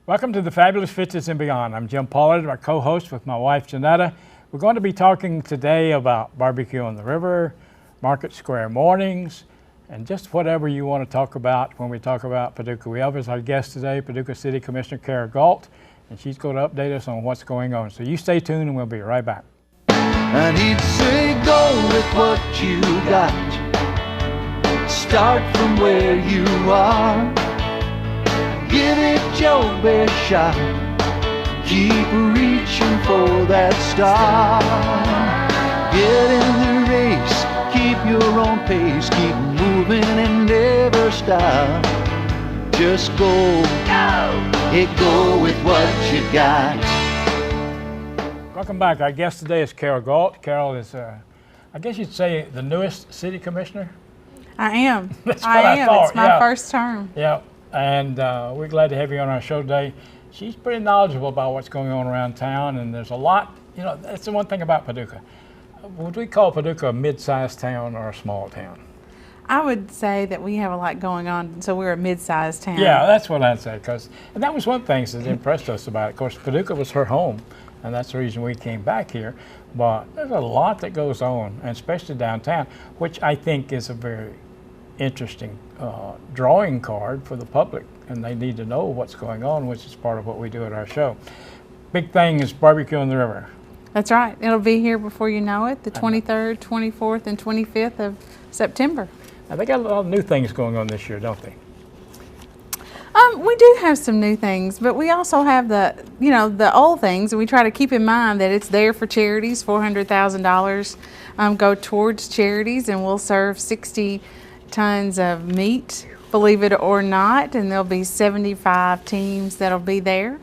Welcome to the Fabulous Fifties and Beyond. I'm Jim Pollard, my co-host with my wife Jeanetta. We're going to be talking today about Barbeque on the River, Market Square mornings, and just whatever you want to talk about when we talk about Paducah. We have as our guest today Paducah City Commissioner Carol Gault, and she's going to update us on what's going on. So you stay tuned and we'll be right back. And he'd say, go with what you got. Start from where you are. Give it your best shot. Keep reaching for that star. Get in the race. Keep your own pace. Keep moving and never stop. Just go. Go with what you got. Welcome back. Our guest today is Carol Gault. Carol is, I guess you'd say, the newest city commissioner? I am. That's what I thought. It's my first term. Yeah, and we're glad to have you on our show today. She's pretty knowledgeable about what's going on around town, and there's a lot, you know, that's the one thing about Paducah. Would we call Paducah a mid-sized town or a small town? I would say that we have a lot going on, so we're a mid-sized town. Yeah, that's what I'd say, and that was one thing that impressed us about it. Of course, Paducah was her home, and that's the reason we came back here. But there's a lot that goes on, and especially downtown, which I think is a very interesting drawing card for the public, and they need to know what's going on, which is part of what we do at our show. Big thing is Barbeque on the River. That's right. It'll be here before you know it, the 23rd, 24th, and 25th of September. Now, they got a lot of new things going on this year, don't they? We do have some new things, but we also have the old things, and we try to keep in mind that it's there for charities. $400,000 go towards charities, and we'll serve 60 tons of meat, believe it or not, and there'll be 75 teams that'll be there.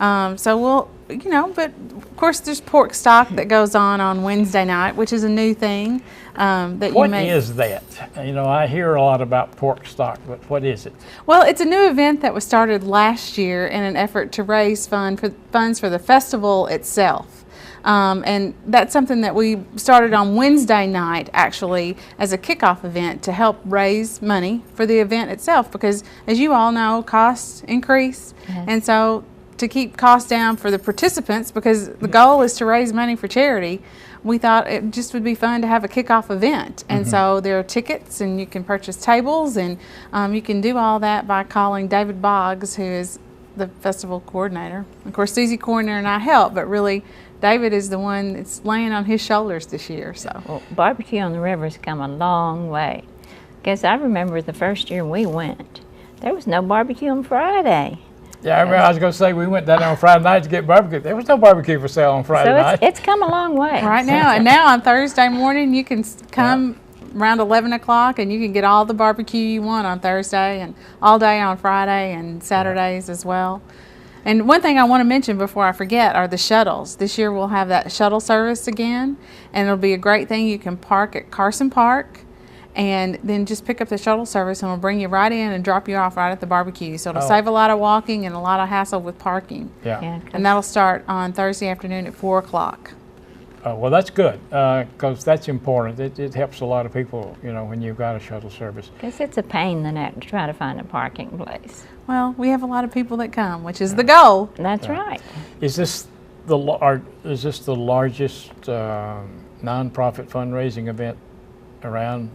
So we'll, but of course there's pork stock that goes on Wednesday night, which is a new thing. What is that? I hear a lot about pork stock, but what is it? Well, it's a new event that was started last year in an effort to raise funds for the festival itself. And that's something that we started on Wednesday night, actually, as a kickoff event to help raise money for the event itself, because as you all know, costs increase. Mm-hmm. And so to keep costs down for the participants, because the goal is to raise money for charity, we thought it just would be fun to have a kickoff event. And mm-hmm. So there are tickets, and you can purchase tables, and you can do all that by calling David Boggs, who is the festival coordinator. Of course, Susie Coroner and I help, but really David is the one that's laying on his shoulders this year. So, well, Barbeque on the River has come a long way. Because I remember the first year we went, there was no barbecue on Friday. Yeah, I remember I was going to say we went down there on Friday night to get barbecue. There was no barbecue for sale on Friday night. So it's come a long way. Right now. And now on Thursday morning, you can come around 11 o'clock and you can get all the barbecue you want on Thursday and all day on Friday and Saturdays as well. And one thing I want to mention before I forget are the shuttles. This year we'll have that shuttle service again, and it'll be a great thing. You can park at Carson Park and then just pick up the shuttle service, and we'll bring you right in and drop you off right at the barbecue. So it'll save a lot of walking and a lot of hassle with parking. Yeah. And that'll start on Thursday afternoon at 4 o'clock. Well, that's good, because that's important. It helps a lot of people, when you've got a shuttle service. Because it's a pain in the neck to try to find a parking place. Well, we have a lot of people that come, which is the goal. That's right. Is this the largest nonprofit fundraising event around?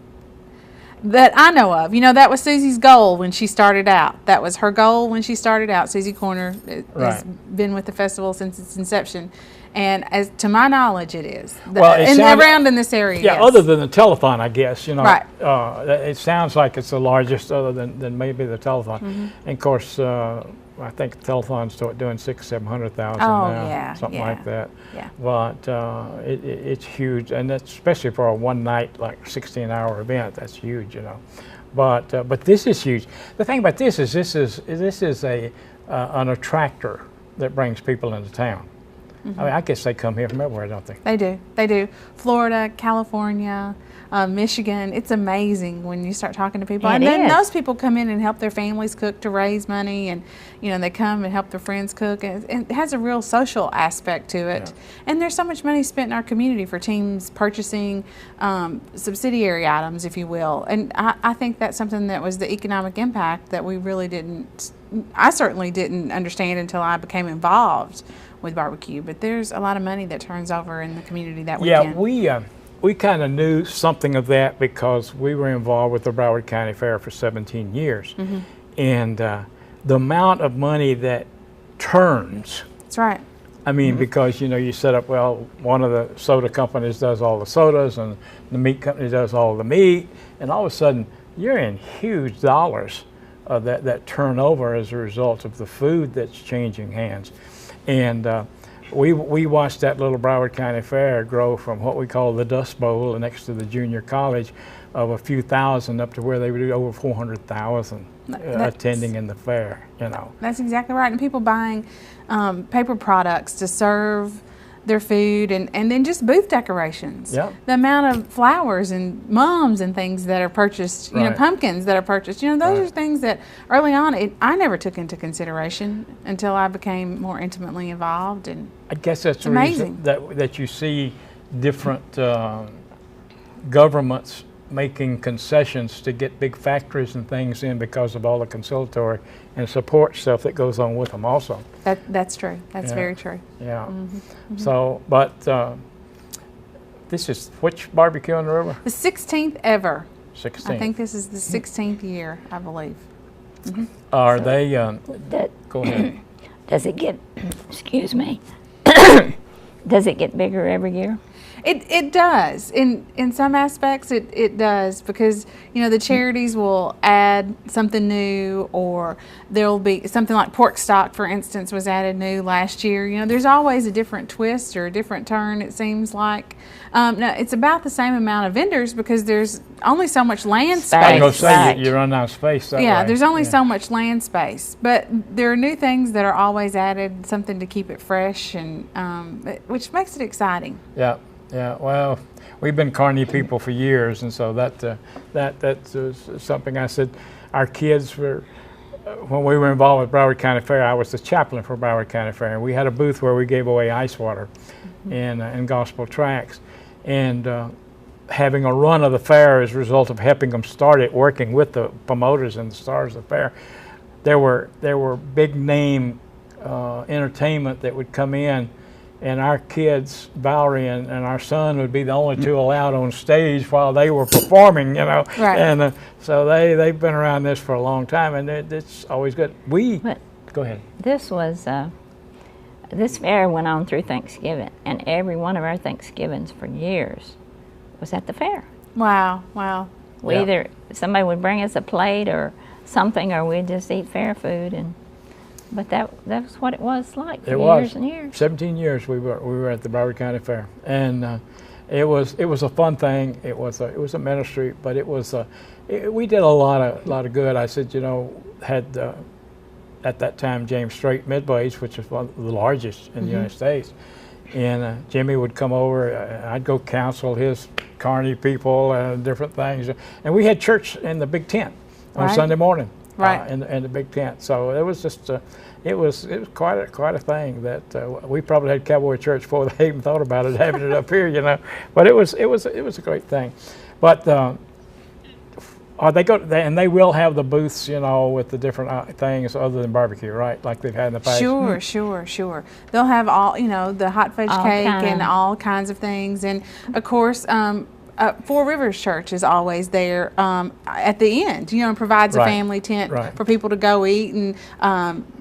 That I know of. That was Susie's goal when she started out. That was her goal when she started out. Susie Corner has been with the festival since its inception. And as to my knowledge, it is. Around in this area. Yeah, yes. Other than the telethon, I guess. Right. It sounds like it's the largest, other than maybe the telethon. Mm-hmm. And of course, I think the telethon's doing 600,000-700,000 now, something like that. Yeah. But it's huge, and that's especially for a one night, like 16-hour event. That's huge, But this is huge. The thing about this is an attractor that brings people into town. Mm-hmm. I mean, I guess they come here from everywhere, don't they? They do. Florida, California, Michigan. It's amazing when you start talking to people. And then those people come in and help their families cook to raise money, and they come and help their friends cook. And it has a real social aspect to it. Yeah. And there's so much money spent in our community for teams purchasing subsidiary items, if you will. And I think that's something that was the economic impact that we really didn't I certainly didn't understand until I became involved with barbecue. But there's a lot of money that turns over in the community that weekend. Yeah, we kind of knew something of that because we were involved with the Broward County Fair for 17 years. And the amount of money that turns. That's right. I mean, because, you know, you set up, well, one of the soda companies does all the sodas and the meat company does all the meat, and all of a sudden you're in huge dollars that turn over as a result of the food that's changing hands. And we watched that little Broward County Fair grow from what we call the Dust Bowl next to the junior college of a few thousand up to where they would do over 400,000 attending in the fair, you know. That's exactly right. And people buying paper products to serve their food, and then just booth decorations. Yep. The amount of flowers and mums and things that are purchased, you know, pumpkins that are purchased, you know, those are things that early on I never took into consideration until I became more intimately involved. And I guess that's the amazing reason that you see different governments making concessions to get big factories and things in because of all the conciliatory and support stuff that goes on with them also. That's true. That's very true. Yeah. So, but this is which Barbecue on the River? The 16th ever. 16th. I think this is the 16th year, I believe. Are they, go ahead. Does it get, excuse me, does it get bigger every year? It does. In some aspects, it does, because, you know, the charities will add something new, or there'll be something like pork stock, for instance, was added new last year. You know, there's always a different twist or a different turn, it seems like. Now, it's about the same amount of vendors because there's only so much land space. I was going to say, Right. you run out of space that Yeah, way. there's only so much land space, but there are new things that are always added, something to keep it fresh, and which makes it exciting. Yeah. Yeah, well, we've been carny people for years, and so that's something I said. Our kids were, when we were involved with Broward County Fair, I was the chaplain for Broward County Fair, and we had a booth where we gave away ice water and gospel tracts, and having a run of the fair as a result of helping them start it, working with the promoters and the stars of the fair. There were big name entertainment that would come in. And our kids, Valerie and our son, would be the only two allowed on stage while they were performing, you know. Right. And so they've been around this for a long time, and it's always good. Go ahead. This was, this fair went on through Thanksgiving, and every one of our Thanksgivings for years was at the fair. Wow. We either, somebody would bring us a plate or something, or we'd just eat fair food, but that was what it was like for years and years. 17 years we were at the Broward County Fair, and it was a fun thing. It was a ministry, but we did a lot of good. I said, you know, had at that time James Strait Midways, which is one of the largest in the United States, and Jimmy would come over. I'd go counsel his carny people and different things, and we had church in the big tent on Sunday morning. Right. In the big tent. So it was just, it was quite a thing that we probably had cowboy church before they even thought about it, having it up here, you know. But it was a great thing. But and they will have the booths, you know, with the different things other than barbecue, right? Like they've had in the past. Sure. They'll have all, you know, the hot fudge cake and all kinds of things, and of course. Four Rivers Church is always there at the end, you know, and provides a family tent for people to go eat, and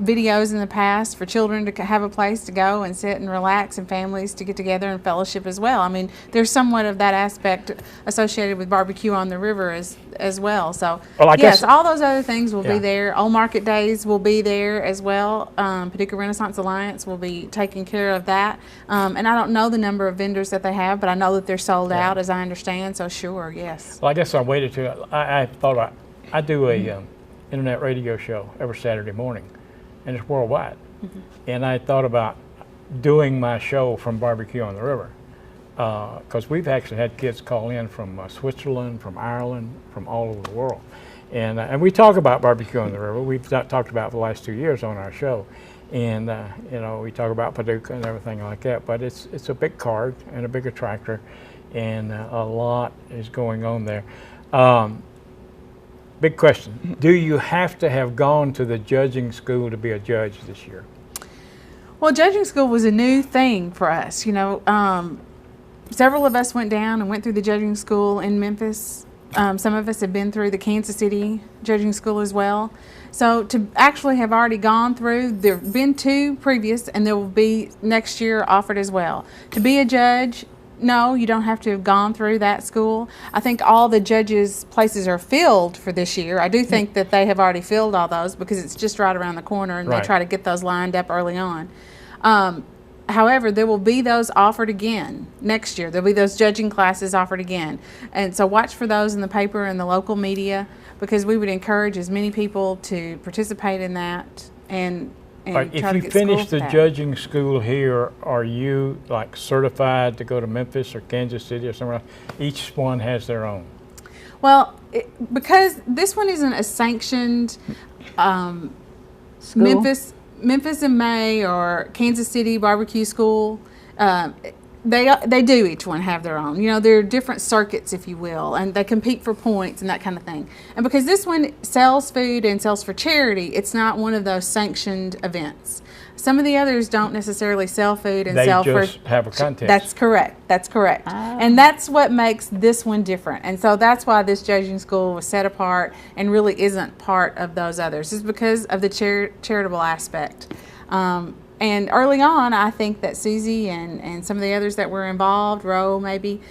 videos in the past for children to have a place to go and sit and relax, and families to get together and fellowship as well. I mean, there's somewhat of that aspect associated with Barbecue on the River as well. So, yes, all those other things will be there. Old Market Days will be there as well. Paducah Renaissance Alliance will be taking care of that. And I don't know the number of vendors that they have, but I know that they're sold out, as I understand. So sure, yes. Well, I guess I waited to. I thought I do a internet radio show every Saturday morning, and it's worldwide. And I thought about doing my show from Barbecue on the River, because we've actually had kids call in from Switzerland, from Ireland, from all over the world, and we talk about Barbecue on the River. We've talked about it for the last 2 years on our show. And you know, we talk about Paducah and everything like that, but it's a big card and a big attractor, and a lot is going on there. big question. Do you have to have gone to the judging school to be a judge this year? Well, judging school was a new thing for us. You know, several of us went down and went through the judging school in Memphis. Some of us have been through the Kansas City judging school as well. So to actually have already gone through, there have been 2 previous, and there will be next year offered as well. To be a judge, no, you don't have to have gone through that school. I think all the judges' places are filled for this year. I do think that they have already filled all those because it's just right around the corner, and Right. they try to get those lined up early on. However, there will be those offered again next year. There'll be those judging classes offered again. And so watch for those in the paper and the local media, because we would encourage as many people to participate in that and Like, try if to you get finish schooled the for that. judging school here, are you like certified to go to Memphis or Kansas City or somewhere else? Each one has their own. Well, because this one isn't a sanctioned School? Memphis in May or Kansas City barbecue school, they do each one have their own. You know, they're different circuits, if you will, and they compete for points and that kind of thing. And because this one sells food and sells for charity, it's not one of those sanctioned events. Some of the others don't necessarily sell food and They sell just for. have a contest. That's correct. That's correct. And that's what makes this one different. And so that's why this judging school was set apart and really isn't part of those others. It's because of the charitable aspect. And early on, I think that Susie and some of the others that were involved, Roe maybe,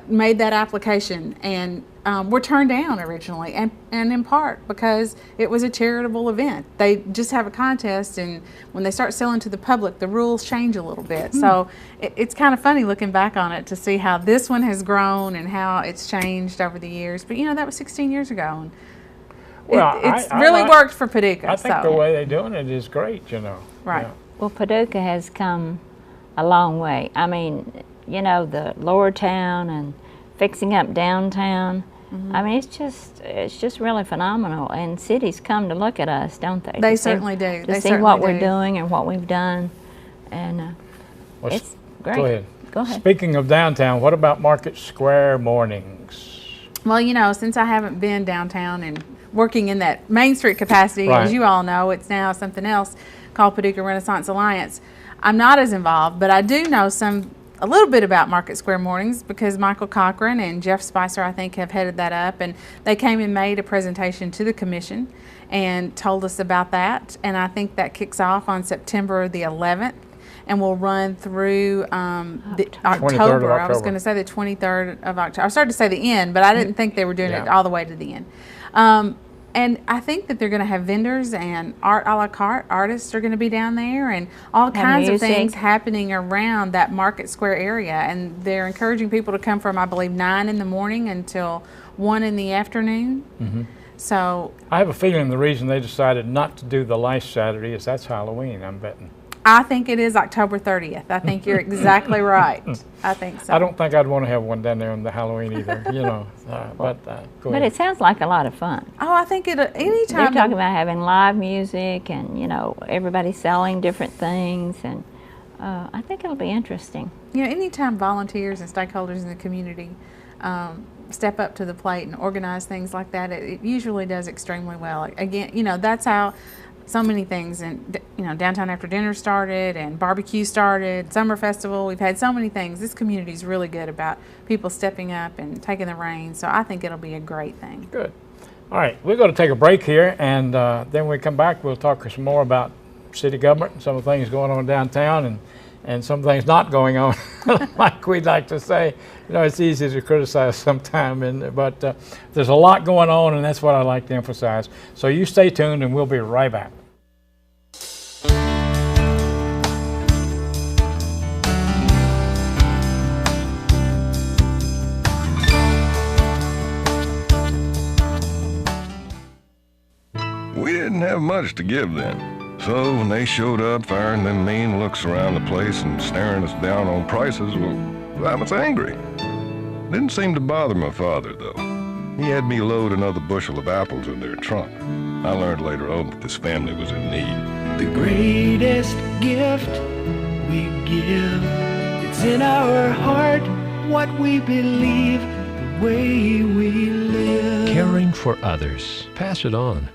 made that application and were turned down originally, and in part because it was a charitable event. They just have a contest, and when they start selling to the public, the rules change a little bit. So it's kind of funny looking back on it to see how this one has grown and how it's changed over the years. But you know, that was 16 years ago. And Well, it's I really like- worked for Paducah. I think so. the way they're doing it is great, you know. Right. Yeah. Well, Paducah has come a long way. I mean, you know, the lower town and fixing up downtown. I mean, it's just really phenomenal. And cities come to look at us, don't they? They To see- certainly do. To They see certainly what we're do. doing and what we've done, and Well, it's great. Go ahead. Go ahead. Speaking of downtown, what about Market Square mornings? Well, you know, since I haven't been downtown and working in that Main Street capacity, Right. as you all know, it's now something else called Paducah Renaissance Alliance. I'm not as involved, but I do know a little bit about Market Square Mornings because Michael Cochran and Jeff Spicer, I think, have headed that up, and they came and made a presentation to the commission and told us about that. And I think that kicks off on September the 11th. And will run through the 23rd of October. I was October. going to say the 23rd of October. I started to say the end, but I didn't think they were doing it Yeah. all the way to the end. And I think that they're going to have vendors and art a la carte. Artists are going to be down there, and all kinds of things music. happening around that Market Square area. And they're encouraging people to come from, I believe, 9 in the morning until 1 in the afternoon. So I have a feeling the reason they decided not to do the last Saturday is that's Halloween, I'm betting. I think it is October 30th. I think you're exactly right. I think so. I don't think I'd want to have one down there on the Halloween either, you know. Go But ahead. it sounds like a lot of fun. Oh, I think They're anytime. talking about having live music and, you know, everybody selling different things, and I think it'll be interesting. You know, anytime volunteers and stakeholders in the community step up to the plate and organize things like that, it usually does extremely well. Again, you know, that's how so many things, and you know, Downtown After Dinner started, and barbecue started, Summer Festival. We've had so many things. This community is really good about people stepping up and taking the reins. So I think it'll be a great thing. Good. All right, we're going to take a break here, and then when we come back, we'll talk some more about city government and some of the things going on downtown, and some things not going on, like we'd like to say. You know, it's easy to criticize sometime, but there's a lot going on, and that's what I like to emphasize. So you stay tuned, and we'll be right back. We didn't have much to give then. So when they showed up firing them mean looks around the place and staring us down on prices, well, I was angry. Didn't seem to bother my father, though. He had me load another bushel of apples in their trunk. I learned later on that this family was in need. The greatest gift we give, it's in our heart, what we believe, the way we live. Caring for others. Pass it on.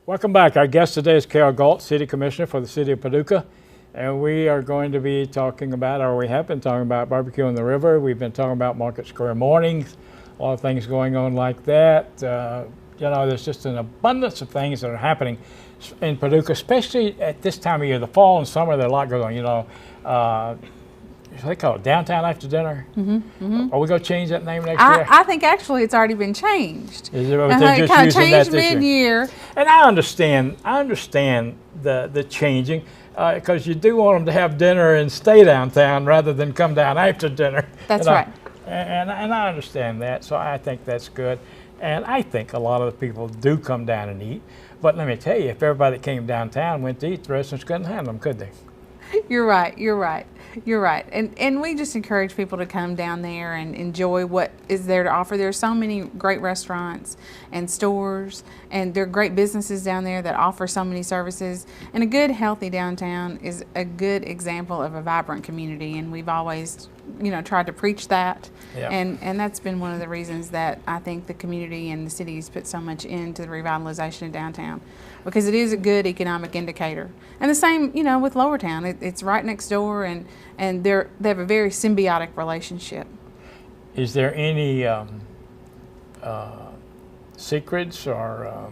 Welcome back. Our guest today is Carol Gault, City Commissioner for the City of Paducah. And we are going to be talking about, or we have been talking about, Barbeque on the River. We've been talking about Market Square Mornings, a lot of things going on like that. You know, there's just an abundance of things that are happening in Paducah, especially at this time of year. The fall and summer, there's a lot going on. You know, what do they call it, Downtown After Dinner? Are we going to change that name next year? I think actually it's already been changed. Is it, It they're just kind of using that changed this year? mid-year. And I understand the changing, because you do want them to have dinner and stay downtown rather than come down after dinner. That's you know. right. And I understand that, so I think that's good. And I think a lot of the people do come down and eat. But let me tell you, if everybody that came downtown went to eat, the restaurants couldn't handle them, could they? You're right. You're right. You're right. And we just encourage people to come down there and enjoy what is there to offer. There are so many great restaurants and stores, and there are great businesses down there that offer so many services. And a good, healthy downtown is a good example of a vibrant community, and we've always, you know, tried to preach that. Yeah. And that's been one of the reasons that I think the community and the city's put so much into the revitalization of downtown, because it is a good economic indicator. And the same, you know, with Lower Town. It's right next door, and they have a very symbiotic relationship. Is there any secrets or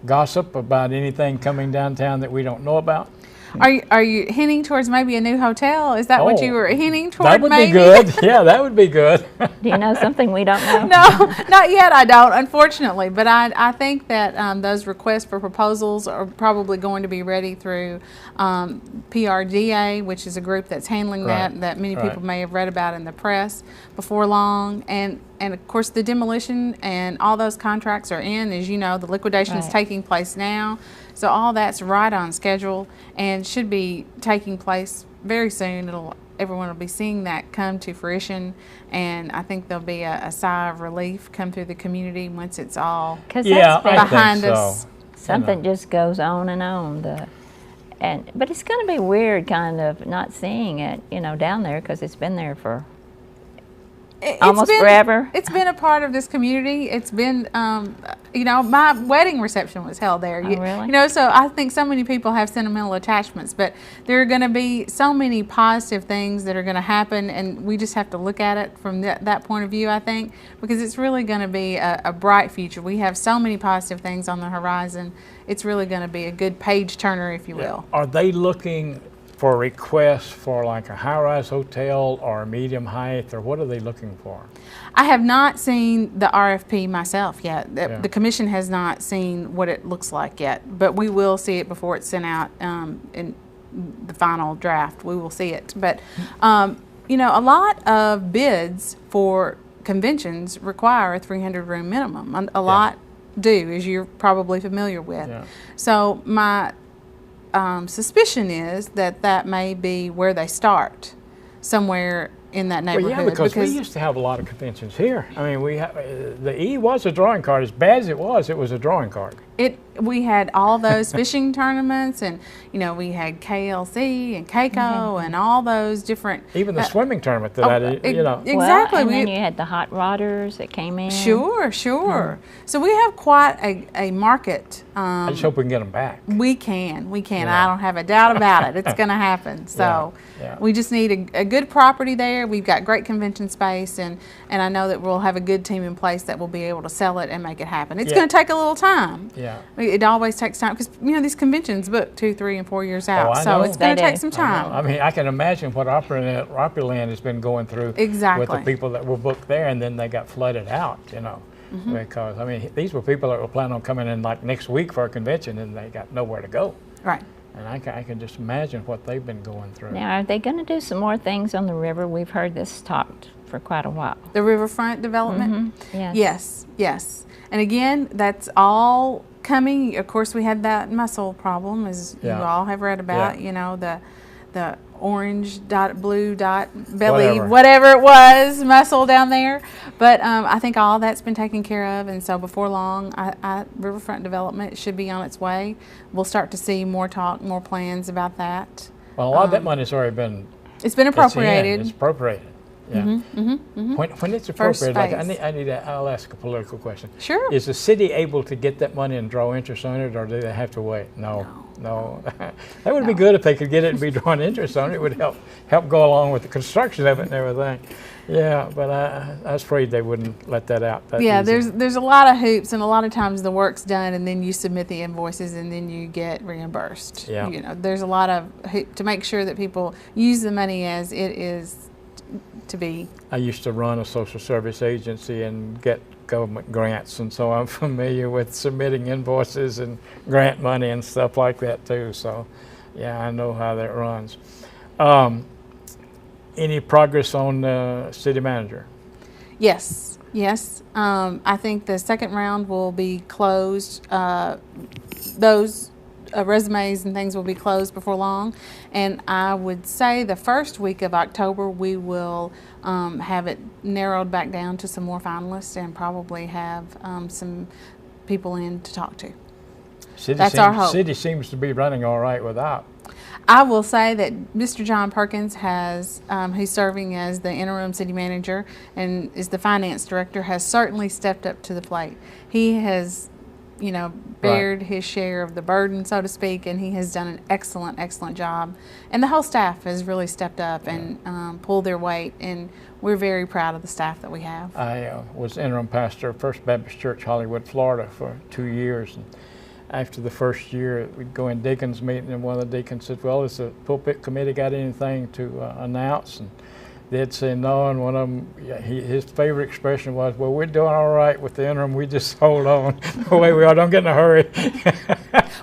gossip about anything coming downtown that we don't know about? Are you hinting towards maybe a new hotel? Is that what you were hinting toward? That would maybe? be good. Yeah, that would be good. Do you know something we don't know? No, not yet. I don't, unfortunately. But I think that those requests for proposals are probably going to be ready through PRDA, which is a group that's handling that many people may have read about in the press before long. And of course, the demolition and all those contracts are in. As you know, the liquidation is taking place now. So all that's right on schedule and should be taking place very soon. Everyone will be seeing that come to fruition, and I think there'll be a sigh of relief come through the community once it's all behind us. Something just goes on and on. But it's going to be weird, kind of, not seeing it, you know, down there, because it's been there for almost forever. It's been a part of this community. It's been, you know, my wedding reception was held there. Oh, really? You know, so I think so many people have sentimental attachments, but there are going to be so many positive things that are going to happen, and we just have to look at it from that point of view, I think, because it's really going to be a bright future. We have so many positive things on the horizon. It's really going to be a good page turner, if you will. Are they looking for requests for like a high-rise hotel or a medium height, or what are they looking for? I have not seen the RFP myself yet. The commission has not seen what it looks like yet, but we will see it before it's sent out in the final draft. We will see it. But, you know, a lot of bids for conventions require a 300-room minimum. A lot do, as you're probably familiar with. Yeah. So my suspicion is that may be where they start, somewhere in that neighborhood. Well, yeah, because we used to have a lot of conventions here. I mean, the E was a drawing card. As bad as it was a drawing card. We had all those fishing tournaments, and you know, we had KLC and Keiko and all those different. Even the swimming tournament that you know. Exactly. Well, and then you had the hot rodders that came in. Sure. So we have quite a market. I just hope we can get them back. We can. Yeah. I don't have a doubt about it. It's going to happen. So we just need a good property there. We've got great convention space, and I know that we'll have a good team in place that will be able to sell it and make it happen. It's going to take a little time. Yeah. It always takes time, because you know these conventions book 2, 3, and 4 years out. I so know. it's going to take some time. I mean, I can imagine what Opryland has been going through with the people that were booked there, and then they got flooded out. You know. Because I mean, these were people that were planning on coming in like next week for a convention, and they got nowhere to go. Right. And I can just imagine what they've been going through. Now, are they going to do some more things on the river? We've heard this talked for quite a while. The riverfront development? Yes. Yes. And again, that's all coming. Of course, we had that mussel problem, as you all have read about. You know, the orange dot, blue dot, belly, Whatever. whatever it was, muscle down there. But I think all that's been taken care of, and so before long, Riverfront Development should be on its way. We'll start to see more talk, more plans about that. Well, a lot of that money's already been. It's been appropriated. It's appropriated. Yeah. When it's First appropriated, like phase. I'll ask a political question. Sure. Is the city able to get that money and draw interest on it, or do they have to wait? No. That would be good if they could get it and be drawing interest on it. It would help go along with the construction of it and everything. Yeah, but I was afraid they wouldn't let that out. Yeah, easy. there's a lot of hoops, and a lot of times the work's done, and then you submit the invoices, and then you get reimbursed. Yeah. You know, there's a lot of hoop to make sure that people use the money as it is to be. I used to run a social service agency and get government grants, and so I'm familiar with submitting invoices and grant money and stuff like that too. So, yeah, I know how that runs. Any progress on the city manager? Yes. I think the second round will be closed. Those resumes and things will be closed before long, and I would say the first week of October we will have it narrowed back down to some more finalists and probably have some people in to talk to. That's our hope. City seems to be running all right without. I will say that Mr. John Perkins has, who's serving as the interim city manager and is the finance director, has certainly stepped up to the plate. He has, bared his share of the burden, so to speak, and he has done an excellent job. And the whole staff has really stepped up and pulled their weight, and we're very proud of the staff that we have. I was interim pastor of First Baptist Church, Hollywood, Florida, for 2 years. And after the first year, we'd go in deacons meeting, and one of the deacons said, "Well, has the pulpit committee got anything to announce?" And they'd say no, and one of them, his favorite expression was, "Well, we're doing all right with the interim. We just hold on the way we are. Don't get in a hurry."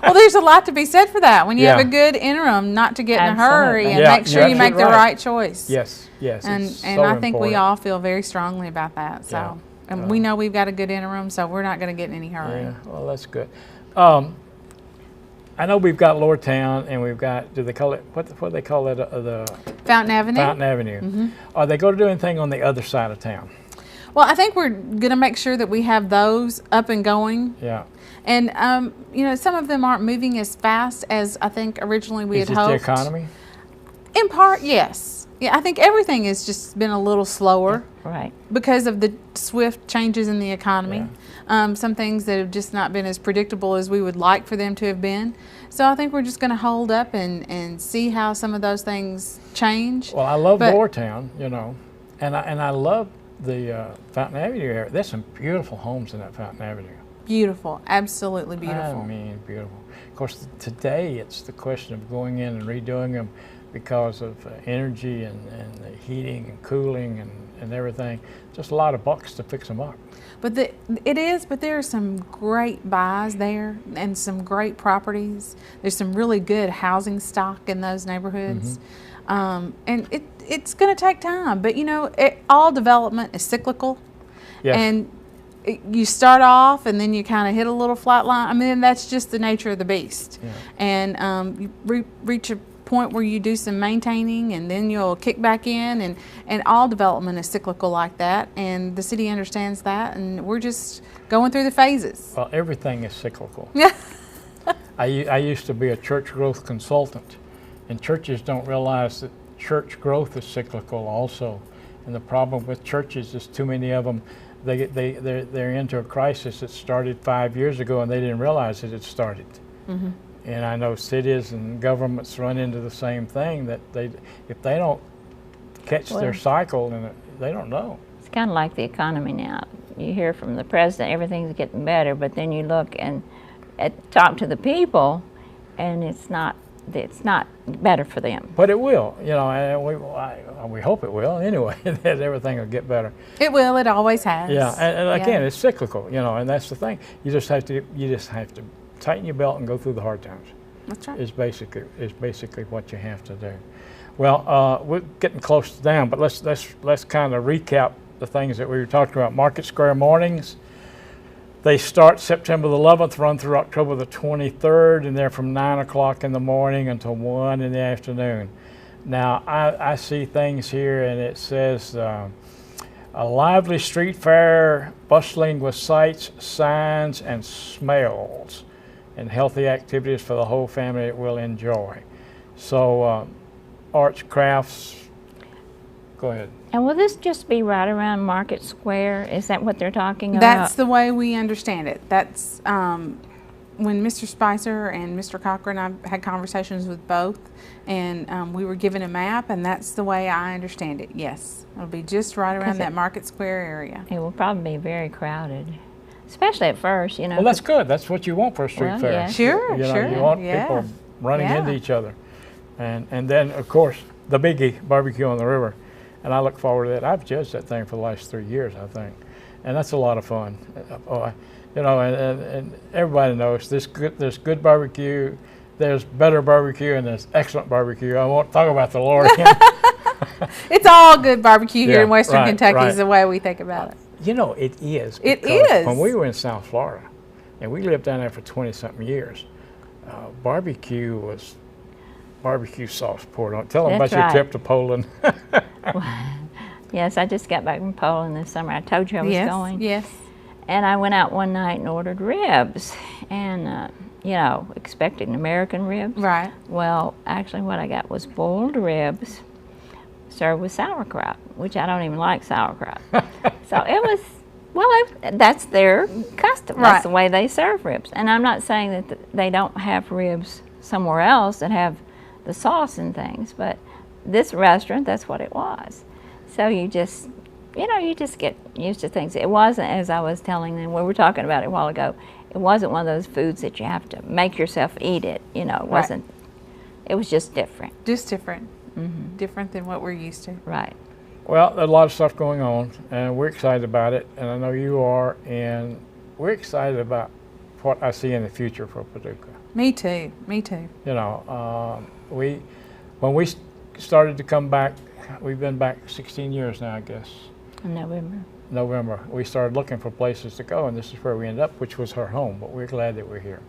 Well, there's a lot to be said for that. When you have a good interim, not to get in a hurry and make sure you make the right choice. Yes. And so I think important. we all feel very strongly about that. So, and we know we've got a good interim, so we're not going to get in any hurry. Yeah, well, that's good. I know we've got Lower Town, and we've got, do they call it, what do they call it, the Fountain Avenue? Fountain Avenue. Are they going to do anything on the other side of town? Well, I think we're going to make sure that we have those up and going. Yeah. And, some of them aren't moving as fast as I think originally we had Is hoped. it the economy? In part, yes. Yeah, I think everything has just been a little slower. Right. Because of the swift changes in the economy. Some things that have just not been as predictable as we would like for them to have been. So I think we're just going to hold up and see how some of those things change. Well, I love Lower Town, and I love the Fountain Avenue area. There's some beautiful homes in that Fountain Avenue. Beautiful, absolutely beautiful. I mean, beautiful. Of course, today it's the question of going in and redoing them because of energy and the heating and cooling and everything. Just a lot of bucks to fix them up. But there are some great buys there and some great properties. There's some really good housing stock in those neighborhoods. And it's going to take time, but all development is cyclical. Yes. And you start off and then you kind of hit a little flat line. I mean, that's just the nature of the beast. Yeah. And you reach a point where you do some maintaining and then you'll kick back in, and all development is cyclical like that, and the city understands that, and we're just going through the phases. Well, everything is cyclical. Yeah. I used to be a church growth consultant, and churches don't realize that church growth is cyclical also. And the problem with churches is too many of them, they're into a crisis that started 5 years ago and they didn't realize it had started. And I know cities and governments run into the same thing, that if they don't catch their cycle, then they don't know. It's kind of like the economy now. You hear from the president, everything's getting better, but then you look and talk to the people, and it's not better for them. But it will, and we hope it will anyway, that everything will get better. It will. It always has. Yeah, and again, it's cyclical, and that's the thing. You just have to tighten your belt and go through the hard times. That's right. Is basically what you have to do. Well, we're getting close to down, but let's kind of recap the things that we were talking about. Market Square Mornings. They start September the 11th, run through October the 23rd, and they're from 9 o'clock in the morning until 1 in the afternoon. Now, I see things here, and it says a lively street fair, bustling with sights, signs, and smells, and healthy activities for the whole family that will enjoy. So, arts, crafts, go ahead. And will this just be right around Market Square? Is that what they're talking about? That's the way we understand it. That's when Mr. Spicer and Mr. Cochran, I had conversations with both, and we were given a map, and that's the way I understand it. Yes, it'll be just right around that Market Square area. It will probably be very crowded, especially at first, you know. Well, that's good. That's what you want for a street fair. Yeah. Sure, You know, sure. you want yeah. people running Yeah. into each other. And then, of course, the biggie, Barbecue on the River. And I look forward to that. I've judged that thing for the last 3 years, I think. And that's a lot of fun. You know, and everybody knows there's good barbecue, there's better barbecue, and there's excellent barbecue. I won't talk about the Lord. It's all good barbecue here Yeah, in Western right, Kentucky right. is the way we think about it. You know, it is. It because is. When we were in South Florida, and we lived down there for 20-something years, barbecue was barbecue sauce poured on. Tell them about That's your right. trip to Poland. Yes, I just got back from Poland this summer. I told you I was Yes, going. yes. And I went out one night and ordered ribs, and you know, expecting American ribs. Right. Well, actually, what I got was boiled ribs served with sauerkraut, which I don't even like sauerkraut. So it was, well, that's their custom. Right. That's the way they serve ribs. And I'm not saying that they don't have ribs somewhere else that have the sauce and things, but this restaurant, that's what it was. So you just, you know, you just get used to things. It wasn't, as I was telling them, we were talking about it a while ago, it wasn't one of those foods that you have to make yourself eat it. You know, it wasn't, it was just different. Just different. Different than what we're used to. Right. Well, there's a lot of stuff going on, and we're excited about it, and I know you are, and we're excited about what I see in the future for Paducah. Me too. Me too. You know, when we started to come back, we've been back 16 years now, I guess. In November, we started looking for places to go, and this is where we ended up, which was her home, but we're glad that we're here.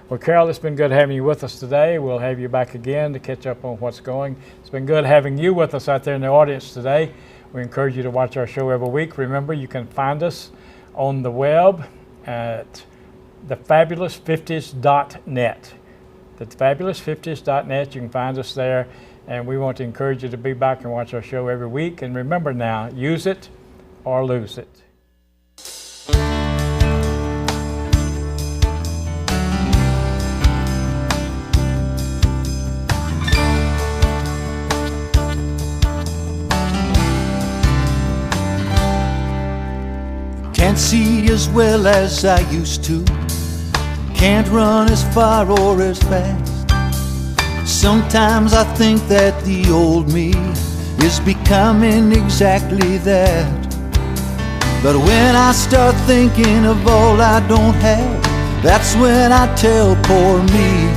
Well, Carol, it's been good having you with us today. We'll have you back again to catch up on what's going. It's been good having you with us out there in the audience today. We encourage you to watch our show every week. Remember, you can find us on the web at thefabulous50s.net. Thefabulous50s.net, you can find us there, and we want to encourage you to be back and watch our show every week. And remember now, use it or lose it. Can't see as well as I used to. Can't run as far or as fast. Sometimes I think that the old me is becoming exactly that. But when I start thinking of all I don't have, that's when I tell poor me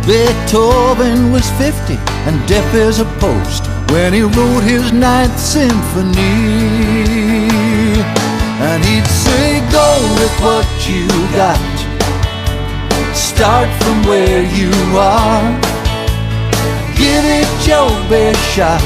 Beethoven was 50 and deaf as a post when he wrote his Ninth Symphony. And he'd say, go with what you got, start from where you are, give it your best shot,